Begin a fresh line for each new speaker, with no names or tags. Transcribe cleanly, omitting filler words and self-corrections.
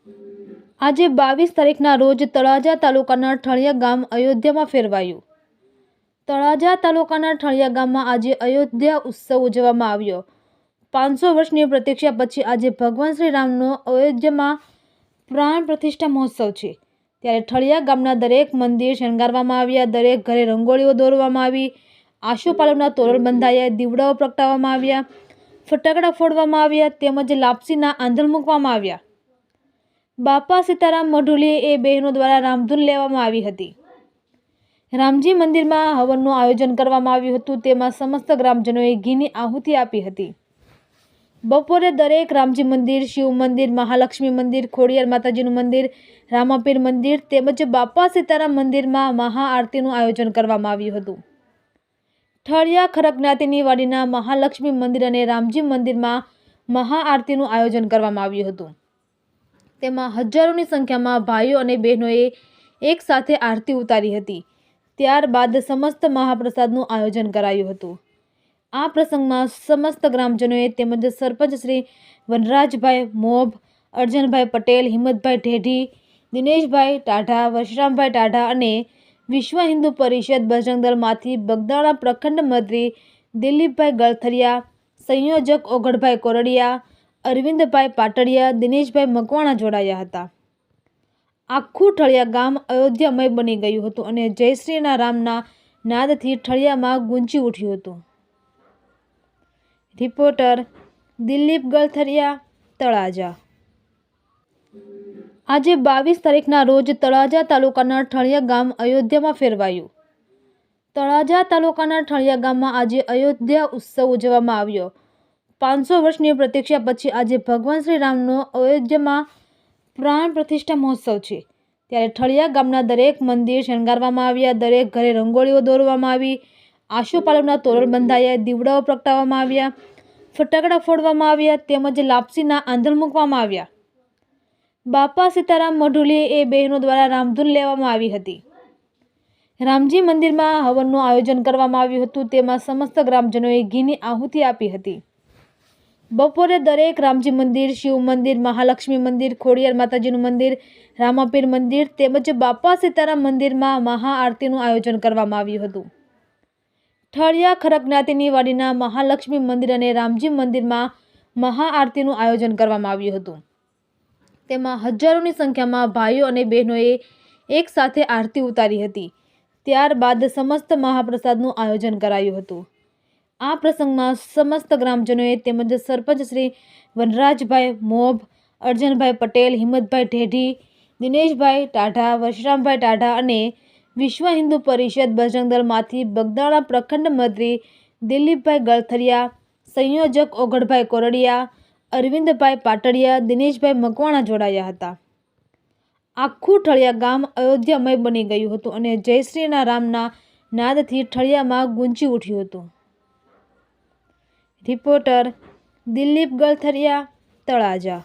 આજે 22 તારીખના રોજ તળાજા તાલુકાના ઠળિયા ગામ અયોધ્યામાં ફેરવાયું। તળાજા તાલુકાના ઠળિયા ગામમાં આજે અયોધ્યા ઉત્સવ ઉજવવામાં આવ્યો। 500 વર્ષની પ્રતીક્ષા પછી આજે ભગવાન શ્રી રામનો અયોધ્યામાં પ્રાણ પ્રતિષ્ઠા મહોત્સવ છે। ત્યારે ઠળિયા ગામના દરેક મંદિર શણગારવામાં આવ્યા, દરેક ઘરે રંગોળીઓ દોરવામાં આવી, આસોપાલવના તોરણ બંધાયા, દીવડાઓ પ્રગટાવવામાં આવ્યા, ફટાકડા ફોડવામાં આવ્યા તેમજ લાપસીના આંધણ મૂકવામાં આવ્યા। બાપા સીતારામ મઢુલી એ બહેનો દ્વારા રામધૂન લેવામાં આવી હતી। રામજી મંદિરમાં હવનનું આયોજન કરવામાં આવ્યું હતું, તેમાં સમસ્ત ગ્રામજનોએ ઘીની આહુતિ આપી હતી। બપોરે દરેક રામજી મંદિર, શિવ મંદિર, મહાલક્ષ્મી મંદિર, ખોડિયાર માતાજીનું મંદિર, રામાપીર મંદિર તેમજ બાપા સીતારામ મંદિરમાં મહાઆરતીનું આયોજન કરવામાં આવ્યું હતું। ઠળિયા ખરક જ્ઞાતિની વાડીના મહાલક્ષ્મી મંદિર અને રામજી મંદિરમાં મહાઆરતીનું આયોજન કરવામાં આવ્યું હતું। તેમાં હજારોની સંખ્યામાં ભાઈઓ અને બહેનોએ એક સાથે આરતી ઉતારી હતી। ત્યારબાદ સમસ્ત મહાપ્રસાદનું આયોજન કરાયું હતું। આ પ્રસંગમાં સમસ્ત ગ્રામજનોએ તેમજ સરપંચ શ્રી વનરાજભાઈ મોભ, અર્જનભાઈ પટેલ, હિંમતભાઈ ઢેઢી, દિનેશભાઈ ટાઢા, વશરામભાઈ ટાઢા અને વિશ્વ હિન્દુ પરિષદ બજરંગ દળમાંથી બગદાણા પ્રખંડ મંત્રી દિલીપભાઈ ગળથરિયા, સંયોજક ઓગળભાઈ કોરડિયા, અરવિંદભાઈ પાટડિયા, દિનેશભાઈ મકવાણા જોડાયા હતા। આખું ઠળિયા ગામ અયોધ્યામય બની ગયું હતું અને જય શ્રી રામના નાદથી ઠળિયામાં ગુંજી ઉઠ્યું હતું। રિપોર્ટર દિલીપ ગળથરિયા, તળાજા। આજે 22 તારીખના રોજ તળાજા તાલુકાના ઠળિયા ગામ અયોધ્યામાં ફેરવાયું। તળાજા તાલુકાના ઠળિયા ગામમાં આજે અયોધ્યા ઉત્સવ ઉજવવામાં આવ્યો। 500 વર્ષની પ્રતીક્ષા પછી આજે ભગવાન શ્રી રામનો અયોધ્યામાં પ્રાણ પ્રતિષ્ઠા મહોત્સવ છે। ત્યારે ઠળિયા ગામના દરેક મંદિર શણગારવામાં આવ્યા, દરેક ઘરે રંગોળીઓ દોરવામાં આવી, આસોપાલવના તોરણ બંધાયા, દીવડાઓ પ્રગટાવવામાં આવ્યા, ફટાકડા ફોડવામાં આવ્યા તેમજ લાપસીના આંધણ મૂકવામાં આવ્યા। બાપા સીતારામ મઢુલી એ બહેનો દ્વારા રામધૂન લેવામાં આવી હતી। રામજી મંદિરમાં હવનનું આયોજન કરવામાં આવ્યું હતું, તેમાં સમસ્ત ગ્રામજનોએ ઘીની આહુતિ આપી હતી। બપોરે દરેક રામજી મંદિર, શિવ મંદિર, મહાલક્ષ્મી મંદિર, ખોડિયાર માતાજીનું મંદિર, રામાપીર મંદિર તેમજ બાપા સીતારામ મંદિરમાં મહાઆરતીનું આયોજન કરવામાં આવ્યું હતું। ઠળિયા ખરક જ્ઞાતિની વાડીના મહાલક્ષ્મી મંદિર અને રામજી મંદિરમાં મહાઆરતીનું આયોજન કરવામાં આવ્યું હતું। તેમાં હજારોની સંખ્યામાં ભાઈઓ અને બહેનોએ એક સાથે આરતી ઉતારી હતી। ત્યારબાદ સમસ્ત મહાપ્રસાદનું આયોજન કરાયું હતું। આ પ્રસંગમાં સમસ્ત ગ્રામજનોએ તેમજ સરપંચ શ્રી વનરાજભાઈ મોભ, અર્જનભાઈ પટેલ, હિંમતભાઈ ઢેઢી, દિનેશભાઈ ટાઢા, વશરામભાઈ ટાઢા અને વિશ્વ હિન્દુ પરિષદ બજરંગ દળમાંથી બગદાણા પ્રખંડ મંત્રી દિલીપભાઈ ગળથરિયા, સંયોજક ઓગળભાઈ કોરડિયા, અરવિંદભાઈ પાટડિયા, દિનેશભાઈ મકવાણા જોડાયા હતા। આખું ઠળિયા ગામ અયોધ્યામય બની ગયું હતું અને જય શ્રી રામના નાદથી ઠળિયામાં ગુંજી ઉઠ્યું હતું। રિપોર્ટર દિલીપ ગળથરિયા, તળાજા।